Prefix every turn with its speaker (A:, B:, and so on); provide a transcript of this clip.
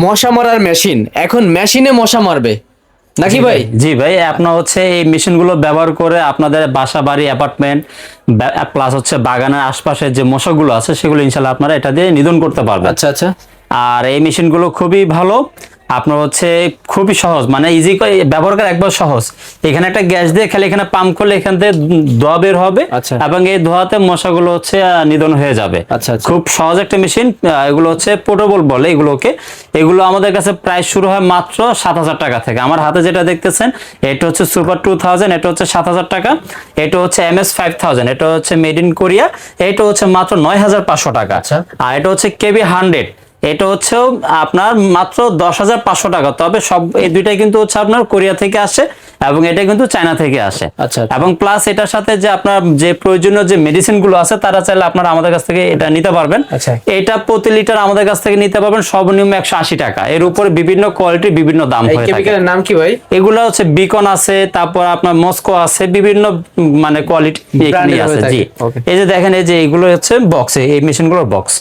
A: মশা মারার মেশিন, এখন মেশিনে মশা মারবে নাকি ভাই?
B: জি ভাই, আপনার হচ্ছে এই মেশিনগুলো ব্যবহার করে আপনাদের বাসা বাড়ি অ্যাপার্টমেন্ট প্লাস হচ্ছে বাগানের আশপাশে যে মশাগুলো আছে সেগুলো ইনশাল্লাহ আপনারা এটা দিয়ে নিধন করতে পারবেন।
A: আচ্ছা আচ্ছা।
B: আর এই মেশিনগুলো খুবই ভালো, আপনার হচ্ছে খুবই সহজ, মানে ইজি ব্যবহার করা একবার সহজ। এখানে একটা গ্যাস দিয়ে খেলে এখানে পাম্প করলে এখান থেকে ধোঁয়া বের হবে
A: আচ্ছা।
B: এবং এই ধোঁয়াতে মশাগুলো হচ্ছে নিধন হয়ে যাবে।
A: আচ্ছা আচ্ছা।
B: খুব সহজ একটা মেশিন। এগুলো হচ্ছে পোর্টেবল বলে এগুলোকে। এগুলো আমাদের কাছে প্রাইস শুরু হয় মাত্র 7,000 টাকা থেকে। আমার হাতে যেটা দেখতেছেন এটা হচ্ছে সুপার 2000, এটা হচ্ছে 7,000 টাকা। এটা হচ্ছে MS 5000, এটা হচ্ছে মেড ইন কোরিয়া, এটা হচ্ছে মাত্র 9,500 টাকা।
A: আচ্ছা।
B: আর এটা হচ্ছে KB 100, এটা হচ্ছে আপনার মাত্র 10,500 টাকা। তবে সব এই দুইটাই কিন্তু হচ্ছে আপনার কোরিয়া থেকে আসে এবং এটা কিন্তু চায়না থেকে আসে।
A: আচ্ছা।
B: এবং প্লাস এটার সাথে যে আপনার যে প্রয়োজনীয় যে মেডিসিন গুলো আছে তারা চাইলে আপনারা আমাদের কাছ থেকে এটা নিতে পারবেন।
A: আচ্ছা।
B: এটা প্রতি লিটার আমাদের কাছ থেকে নিতে পারবেন সর্বনিম্ন 180 টাকা। এর উপরে বিভিন্ন কোয়ালিটি বিভিন্ন দাম
A: এই
B: হয়ে থাকে।
A: কেমিক্যালের নাম কি ভাই?
B: এগুলো হচ্ছে বিকন আছে, তারপর আপনার মস্কো আছে, বিভিন্ন মানে কোয়ালিটি এখানে আছে। জি, এই যে দেখেন এই যে এগুলো হচ্ছে বক্সে, এই মেশিনগুলোর বক্স।